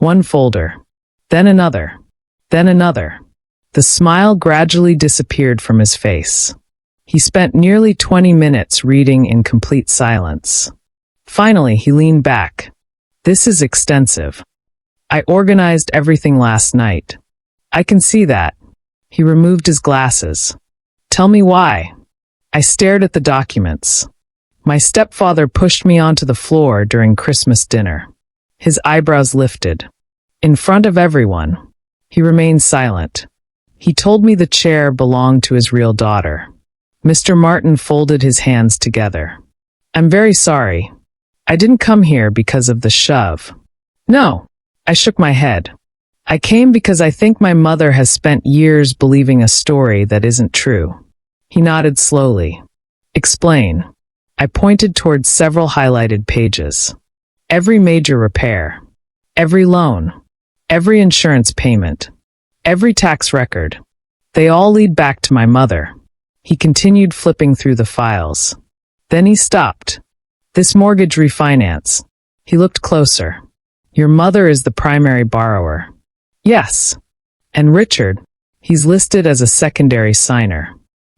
One folder. Then another. Then another. The smile gradually disappeared from his face. He spent nearly 20 minutes reading in complete silence. Finally, he leaned back. This is extensive. I organized everything last night. I can see that. He removed his glasses. Tell me why. I stared at the documents. My stepfather pushed me onto the floor during Christmas dinner. His eyebrows lifted. In front of everyone. He remained silent. He told me the chair belonged to his real daughter. Mr. Martin folded his hands together. I'm very sorry. I didn't come here because of the shove. No. I shook my head. I came because I think my mother has spent years believing a story that isn't true. He nodded slowly. Explain. I pointed towards several highlighted pages. Every major repair. Every loan. Every insurance payment. Every tax record. They all lead back to my mother. He continued flipping through the files. Then he stopped. This mortgage refinance. He looked closer. Your mother is the primary borrower. Yes. And Richard, he's listed as a secondary signer.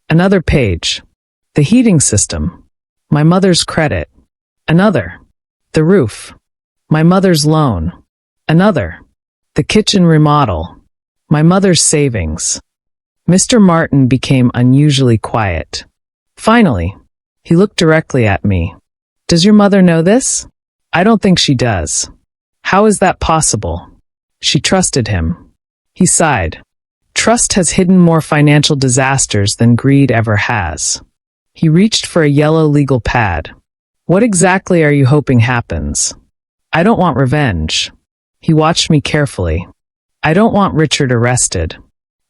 Another page. The heating system. My mother's credit. Another. The roof. My mother's loan. Another. The kitchen remodel. My mother's savings. Mr. Martin became unusually quiet. Finally, he looked directly at me. Does your mother know this? I don't think she does. How is that possible? She trusted him. He sighed. Trust has hidden more financial disasters than greed ever has. He reached for a yellow legal pad. What exactly are you hoping happens? I don't want revenge. He watched me carefully. I don't want Richard arrested.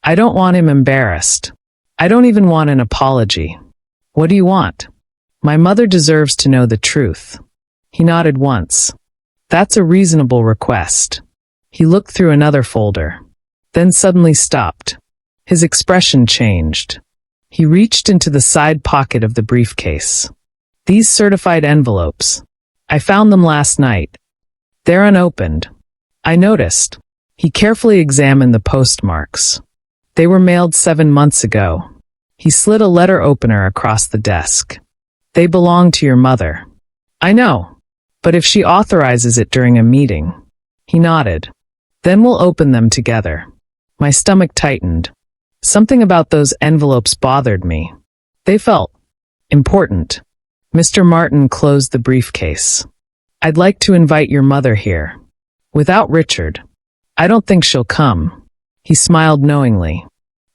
I don't want him embarrassed. I don't even want an apology. What do you want? My mother deserves to know the truth. He nodded once. That's a reasonable request. He looked through another folder, then suddenly stopped. His expression changed. He reached into the side pocket of the briefcase. These certified envelopes. I found them last night. They're unopened. I noticed. He carefully examined the postmarks. They were mailed 7 months ago. He slid a letter opener across the desk. They belong to your mother. I know. But if she authorizes it during a meeting. He nodded. Then we'll open them together. My stomach tightened. Something about those envelopes bothered me. They felt important. Mr. Martin closed the briefcase. I'd like to invite your mother here. Without Richard. I don't think she'll come. He smiled knowingly.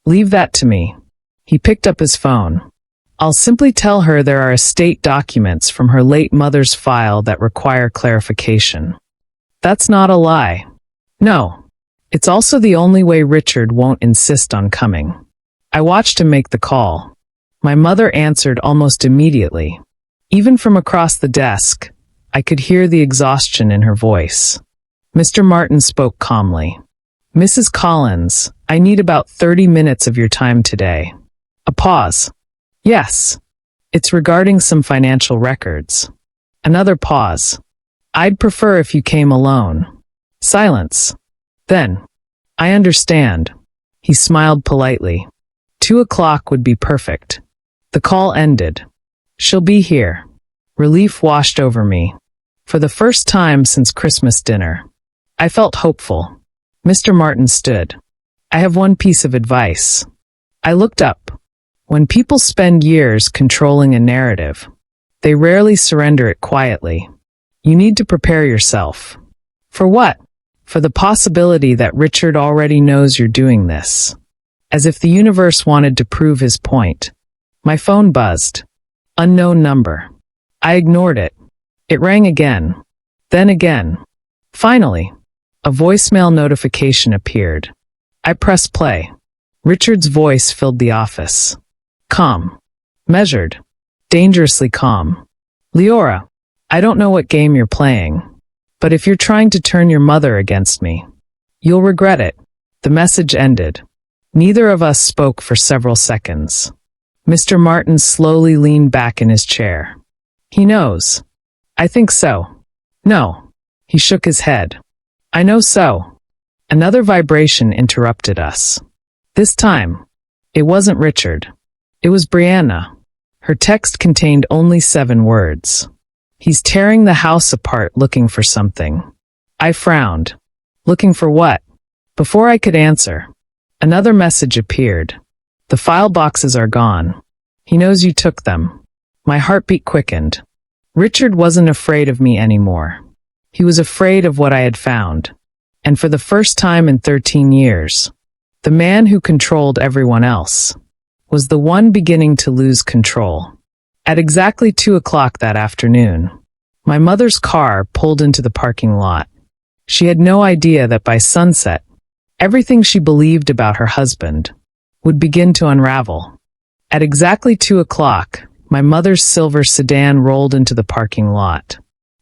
Leave that to me. He picked up his phone. I'll simply tell her there are estate documents from her late mother's file that require clarification. That's not a lie. No. It's also the only way Richard won't insist on coming. I watched him make the call. My mother answered almost immediately. Even from across the desk, I could hear the exhaustion in her voice. Mr. Martin spoke calmly. Mrs. Collins, I need about 30 minutes of your time today. A pause. Yes. It's regarding some financial records. Another pause. I'd prefer if you came alone. Silence. Then. I understand. He smiled politely. 2 o'clock would be perfect. The call ended. She'll be here. Relief washed over me. For the first time since Christmas dinner. I felt hopeful. Mr. Martin stood. I have one piece of advice. I looked up. When people spend years controlling a narrative, they rarely surrender it quietly. You need to prepare yourself. For what? For the possibility that Richard already knows you're doing this. As if the universe wanted to prove his point. My phone buzzed. Unknown number. I ignored it. It rang again. Then again. Finally, a voicemail notification appeared. I pressed play. Richard's voice filled the office. Calm. Measured. Dangerously calm. Leora, I don't know what game you're playing, but if you're trying to turn your mother against me, you'll regret it. The message ended. Neither of us spoke for several seconds. Mr. Martin slowly leaned back in his chair. He knows. I think so. No. He shook his head. I know so. Another vibration interrupted us. This time, it wasn't Richard. It was Brianna. Her text contained only 7 words. He's tearing the house apart looking for something. I frowned. Looking for what? Before I could answer, another message appeared. The file boxes are gone. He knows you took them. My heartbeat quickened. Richard wasn't afraid of me anymore. He was afraid of what I had found. And for the first time in 13 years, the man who controlled everyone else was the one beginning to lose control. At exactly 2 o'clock that afternoon, my mother's car pulled into the parking lot. She had no idea that by sunset, everything she believed about her husband would begin to unravel. At exactly 2 o'clock, my mother's silver sedan rolled into the parking lot.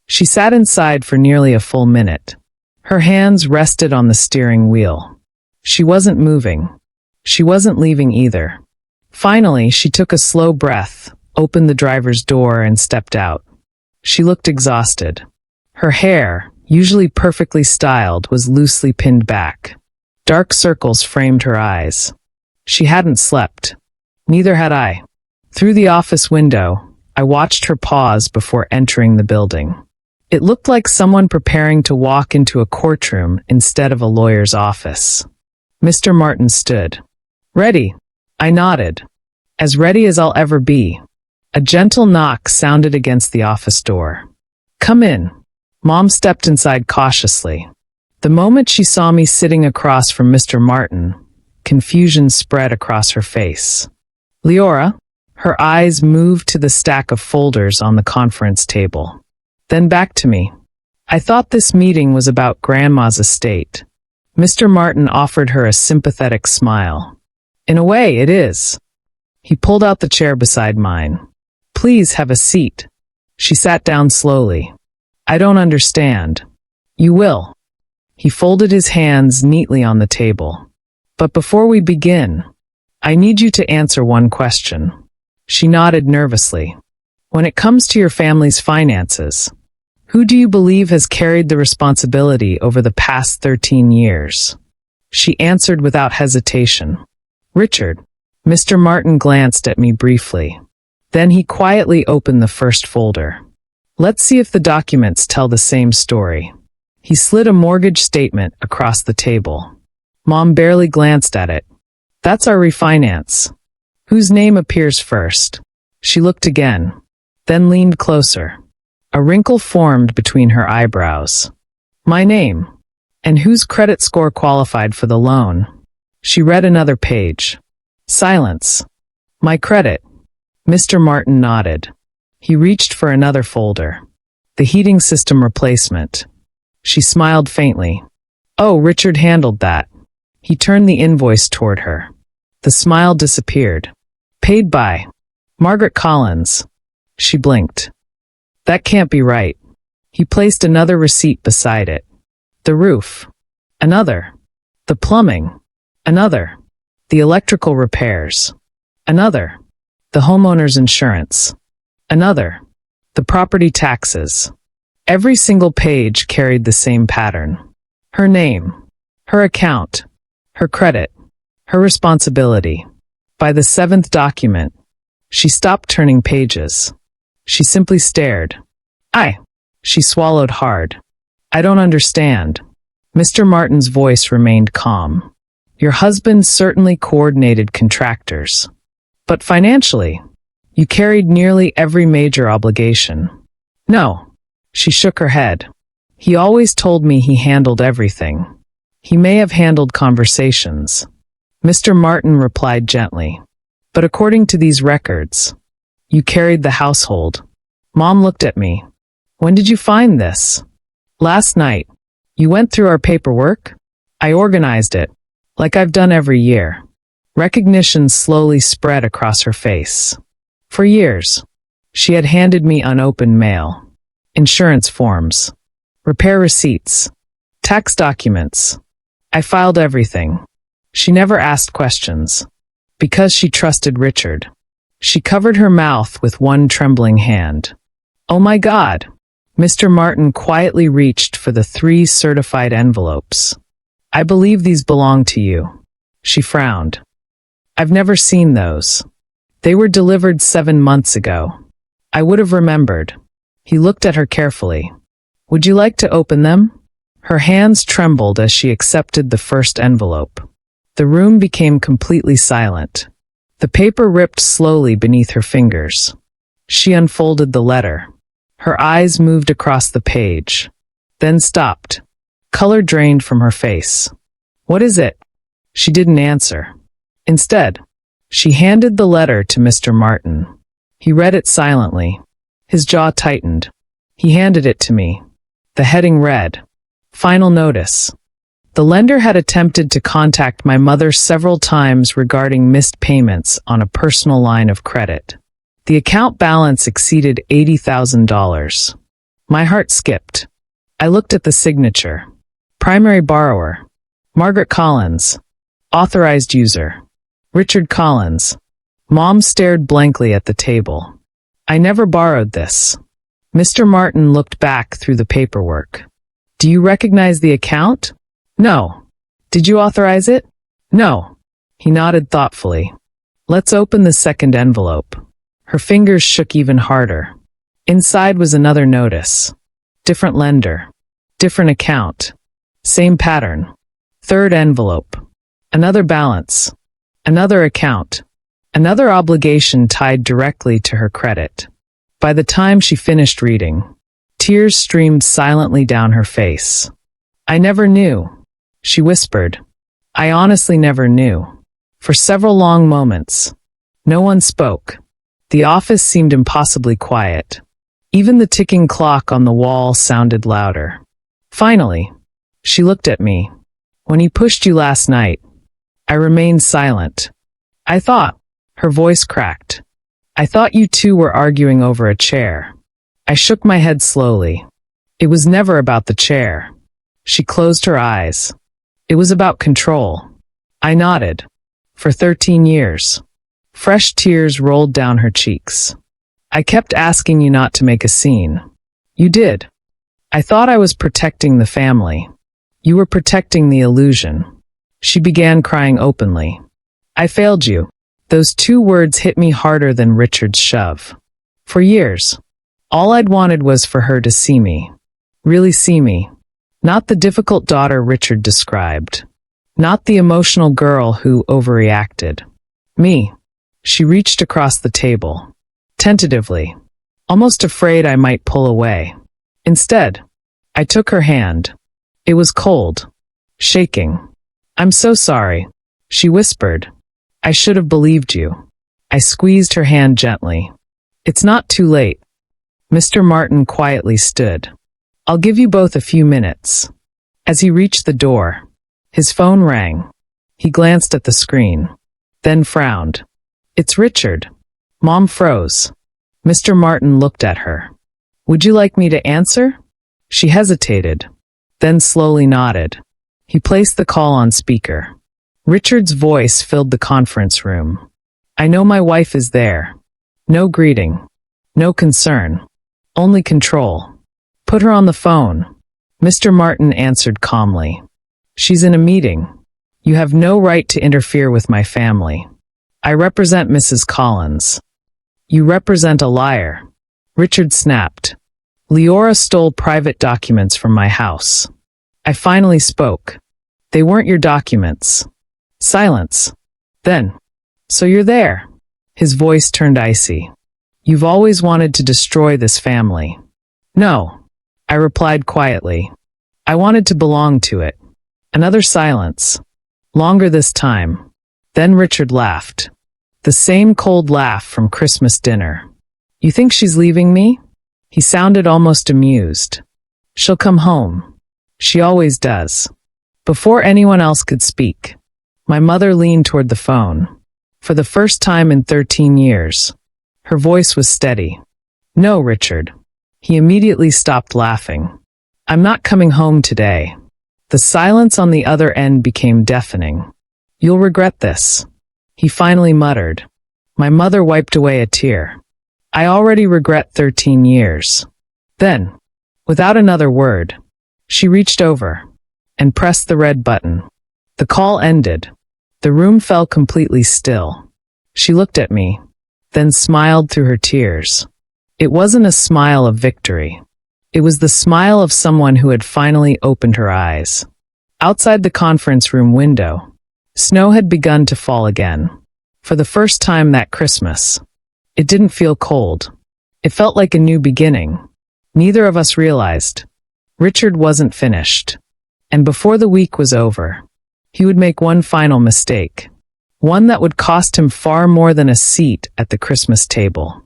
She sat inside for nearly a full minute. Her hands rested on the steering wheel. She wasn't moving. She wasn't leaving either. Finally, she took a slow breath, opened the driver's door, and stepped out. She looked exhausted. Her hair, usually perfectly styled, was loosely pinned back. Dark circles framed her eyes. She hadn't slept. Neither had I. Through the office window, I watched her pause before entering the building. It looked like someone preparing to walk into a courtroom instead of a lawyer's office. Mr. Martin stood. Ready? I nodded. As ready as I'll ever be. A gentle knock sounded against the office door. Come in. Mom stepped inside cautiously. The moment she saw me sitting across from Mr. Martin, confusion spread across her face. Leora? Her eyes moved to the stack of folders on the conference table. Then back to me. I thought this meeting was about Grandma's estate. Mr. Martin offered her a sympathetic smile. In a way, it is. He pulled out the chair beside mine. Please have a seat. She sat down slowly. I don't understand. You will. He folded his hands neatly on the table. But before we begin, I need you to answer one question. She nodded nervously. When it comes to your family's finances, who do you believe has carried the responsibility over the past 13 years? She answered without hesitation. Richard. Mr. Martin glanced at me briefly. Then he quietly opened the first folder. Let's see if the documents tell the same story. He slid a mortgage statement across the table. Mom barely glanced at it. That's our refinance. Whose name appears first? She looked again, then leaned closer. A wrinkle formed between her eyebrows. My name. And whose credit score qualified for the loan? She read another page. Silence. My credit. Mr. Martin nodded. He reached for another folder. The heating system replacement. She smiled faintly. Oh, Richard handled that. He turned the invoice toward her. The smile disappeared. Paid by Margaret Collins. She blinked. That can't be right. He placed another receipt beside it. The roof. Another. The plumbing. Another. The electrical repairs. Another. The homeowner's insurance. Another. The property taxes. Every single page carried the same pattern. Her name. Her account. Her credit. Her responsibility. By the 7th document, she stopped turning pages. She simply stared. She swallowed hard. I don't understand. Mr. Martin's voice remained calm. Your husband certainly coordinated contractors. But financially, you carried nearly every major obligation. No. She shook her head. He always told me he handled everything. He may have handled conversations. Mr. Martin replied gently. But according to these records, you carried the household. Mom looked at me. When did you find this? Last night. You went through our paperwork? I organized it, like I've done every year. Recognition slowly spread across her face. For years, she had handed me unopened mail, insurance forms, repair receipts, tax documents. I filed everything. She never asked questions. Because she trusted Richard. She covered her mouth with one trembling hand. Oh my God! Mr. Martin quietly reached for the 3 certified envelopes. I believe these belong to you. She frowned. I've never seen those. They were delivered 7 months ago. I would have remembered. He looked at her carefully. Would you like to open them? Her hands trembled as she accepted the first envelope. The room became completely silent. The paper ripped slowly beneath her fingers. She unfolded the letter. Her eyes moved across the page, then stopped. Color drained from her face. What is it? She didn't answer. Instead, she handed the letter to Mr. Martin. He read it silently. His jaw tightened. He handed it to me. The heading read, Final Notice. The lender had attempted to contact my mother several times regarding missed payments on a personal line of credit. The account balance exceeded $80,000. My heart skipped. I looked at the signature. Primary borrower, Margaret Collins. Authorized user, Richard Collins. Mom stared blankly at the table. I never borrowed this. Mr. Martin looked back through the paperwork. Do you recognize the account? No. Did you authorize it? No. He nodded thoughtfully. Let's open the second envelope. Her fingers shook even harder. Inside was another notice. Different lender. Different account. Same pattern. Third envelope. Another balance. Another account. Another obligation tied directly to her credit. By the time she finished reading, tears streamed silently down her face. I never knew, she whispered. I honestly never knew. For several long moments, no one spoke. The office seemed impossibly quiet. Even the ticking clock on the wall sounded louder. Finally, she looked at me. When he pushed you last night, I remained silent. I thought, her voice cracked. I thought you two were arguing over a chair. I shook my head slowly. It was never about the chair. She closed her eyes. It was about control. I nodded. For 13 years. Fresh tears rolled down her cheeks. I kept asking you not to make a scene. You did. I thought I was protecting the family. You were protecting the illusion. She began crying openly. I failed you. Those 2 words hit me harder than Richard's shove. For years, all I'd wanted was for her to see me. Really see me. Not the difficult daughter Richard described. Not the emotional girl who overreacted. Me. She reached across the table. Tentatively. Almost afraid I might pull away. Instead, I took her hand. It was cold. Shaking. I'm so sorry, she whispered. I should have believed you. I squeezed her hand gently. It's not too late. Mr. Martin quietly stood. I'll give you both a few minutes. As he reached the door, his phone rang. He glanced at the screen, then frowned. It's Richard. Mom froze. Mr. Martin looked at her. Would you like me to answer? She hesitated, then slowly nodded. He placed the call on speaker. Richard's voice filled the conference room. I know my wife is there. No greeting. No concern. Only control. Put her on the phone. Mr. Martin answered calmly. She's in a meeting. You have no right to interfere with my family. I represent Mrs. Collins. You represent a liar. Richard snapped. Leora stole private documents from my house. I finally spoke. They weren't your documents. Silence. Then. So you're there. His voice turned icy. You've always wanted to destroy this family. No. I replied quietly. I wanted to belong to it. Another silence. Longer this time. Then Richard laughed. The same cold laugh from Christmas dinner. You think she's leaving me? He sounded almost amused. She'll come home. She always does. Before anyone else could speak, my mother leaned toward the phone. For the first time in 13 years, her voice was steady. No, Richard. He immediately stopped laughing. I'm not coming home today. The silence on the other end became deafening. You'll regret this. He finally muttered. My mother wiped away a tear. I already regret 13 years. Then, Without another word, she reached over and pressed the red button. The call ended. The room fell completely still. She looked at me, then smiled through her tears. It wasn't a smile of victory. It was the smile of someone who had finally opened her eyes. Outside the conference room window, snow had begun to fall again. For the first time that Christmas. It didn't feel cold. It felt like a new beginning. Neither of us realized. Richard wasn't finished. And before the week was over, he would make one final mistake. One that would cost him far more than a seat at the Christmas table.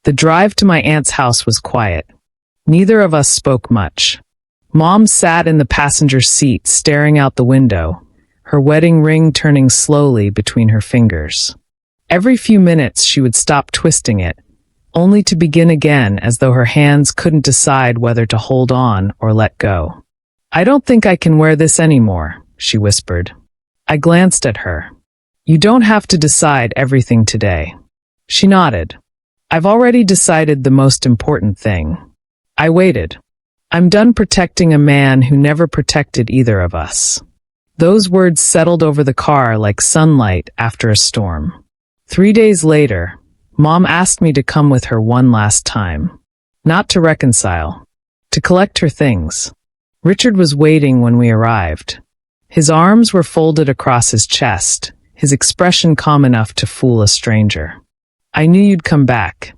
The drive to my aunt's house was quiet. Neither of us spoke much. Mom sat in the passenger seat staring out the window, her wedding ring turning slowly between her fingers. Every few minutes she would stop twisting it, only to begin again as though her hands couldn't decide whether to hold on or let go. "I don't think I can wear this anymore," she whispered. I glanced at her. "You don't have to decide everything today." She nodded. "I've already decided the most important thing." I waited. "I'm done protecting a man who never protected either of us." Those words settled over the car like sunlight after a storm. 3 days later, Mom asked me to come with her one last time. Not to reconcile. To collect her things. Richard was waiting when we arrived. His arms were folded across his chest, his expression calm enough to fool a stranger. "I knew you'd come back."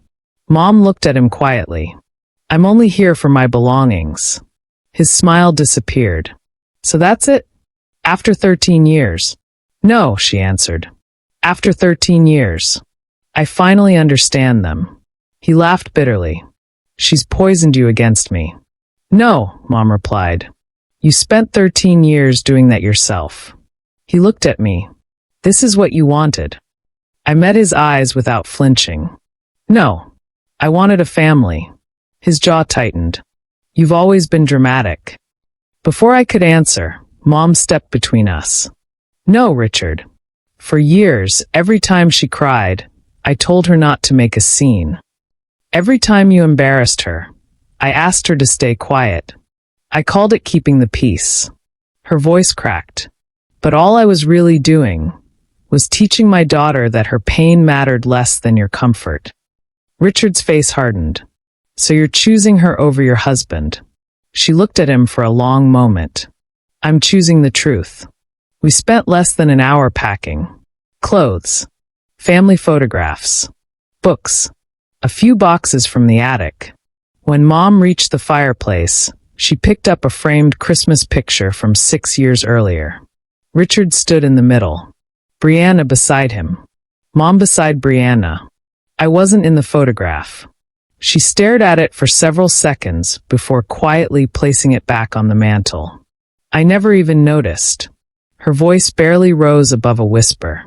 Mom looked at him quietly. "I'm only here for my belongings." His smile disappeared. "So that's it? After 13 years? "No," she answered. "After 13 years. I finally understand them." He laughed bitterly. "She's poisoned you against me." "No," Mom replied. "You spent 13 years doing that yourself." He looked at me. "This is what you wanted." I met his eyes without flinching. "No. I wanted a family." His jaw tightened. "You've always been dramatic." Before I could answer, Mom stepped between us. "No, Richard. For years, every time she cried, I told her not to make a scene. Every time you embarrassed her, I asked her to stay quiet. I called it keeping the peace." Her voice cracked. "But all I was really doing was teaching my daughter that her pain mattered less than your comfort." Richard's face hardened. "So you're choosing her over your husband?" She looked at him for a long moment. "I'm choosing the truth." We spent less than an hour packing. Clothes, family photographs, books, a few boxes from the attic. When Mom reached the fireplace, she picked up a framed Christmas picture from 6 years earlier. Richard stood in the middle. Brianna beside him. Mom beside Brianna. I wasn't in the photograph. She stared at it for several seconds before quietly placing it back on the mantel. I never even noticed. Her voice barely rose above a whisper.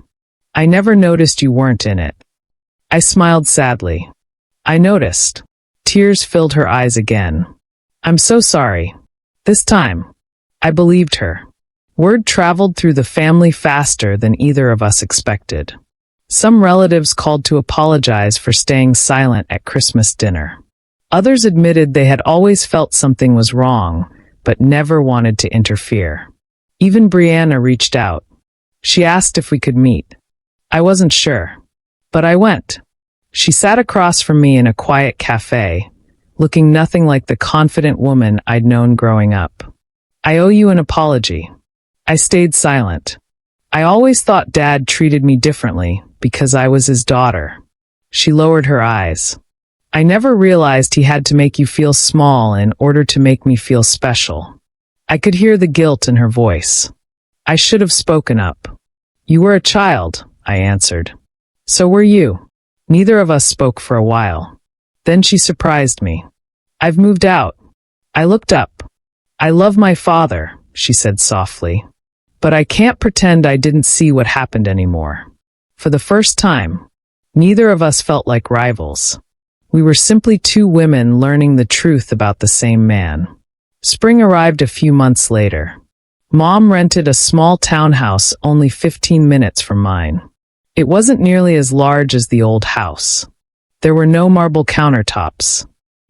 "I never noticed you weren't in it." I smiled sadly. "I noticed." Tears filled her eyes again. "I'm so sorry." This time, I believed her. Word traveled through the family faster than either of us expected. Some relatives called to apologize for staying silent at Christmas dinner. Others admitted they had always felt something was wrong, but never wanted to interfere. Even Brianna reached out. She asked if we could meet. I wasn't sure, but I went. She sat across from me in a quiet cafe, looking nothing like the confident woman I'd known growing up. "I owe you an apology." I stayed silent. "I always thought Dad treated me differently because I was his daughter." She lowered her eyes. "I never realized he had to make you feel small in order to make me feel special." I could hear the guilt in her voice. I should have spoken up. "You were a child," I answered. "So were you." Neither of us spoke for a while. Then she surprised me. "I've moved out." I looked up. "I love my father," she said softly. "But I can't pretend I didn't see what happened anymore." For the first time, neither of us felt like rivals. We were simply two women learning the truth about the same man. Spring arrived a few months later. Mom rented a small townhouse only 15 minutes from mine. It wasn't nearly as large as the old house. There were no marble countertops,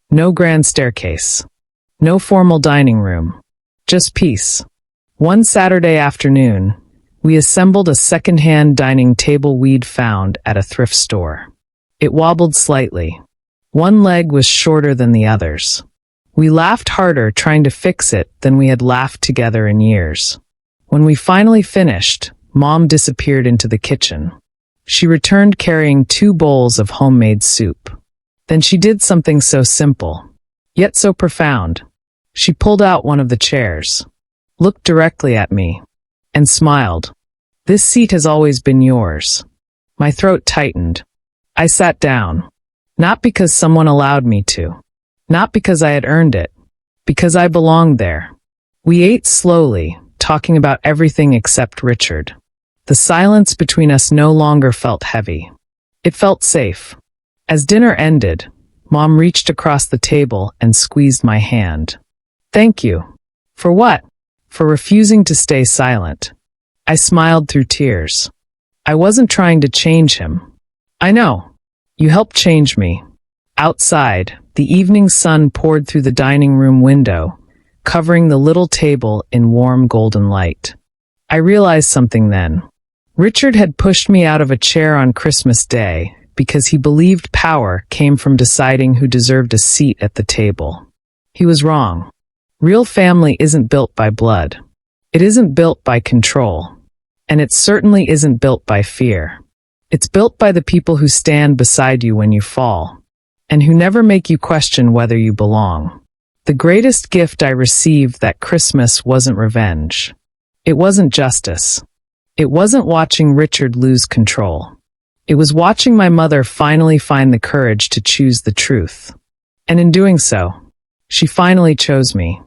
no grand staircase. No formal dining room. Just peace. One Saturday afternoon, we assembled a second-hand dining table we'd found at a thrift store. It wobbled slightly. One leg was shorter than the others. We laughed harder trying to fix it than we had laughed together in years. When we finally finished, Mom disappeared into the kitchen. She returned carrying 2 bowls of homemade soup. Then she did something so simple, yet so profound. She pulled out one of the chairs, looked directly at me, and smiled. "This seat has always been yours." My throat tightened. I sat down. Not because someone allowed me to. Not because I had earned it. Because I belonged there. We ate slowly, talking about everything except Richard. The silence between us no longer felt heavy. It felt safe. As dinner ended, Mom reached across the table and squeezed my hand. "Thank you." "For what?" "For refusing to stay silent." I smiled through tears. I wasn't trying to change him. "I know. You helped change me." Outside, the evening sun poured through the dining room window, covering the little table in warm golden light. I realized something then. Richard had pushed me out of a chair on Christmas Day because he believed power came from deciding who deserved a seat at the table. He was wrong. Real family isn't built by blood. It isn't built by control. And it certainly isn't built by fear. It's built by the people who stand beside you when you fall, and who never make you question whether you belong. The greatest gift I received that Christmas wasn't revenge. It wasn't justice. It wasn't watching Richard lose control. It was watching my mother finally find the courage to choose the truth. And in doing so, she finally chose me.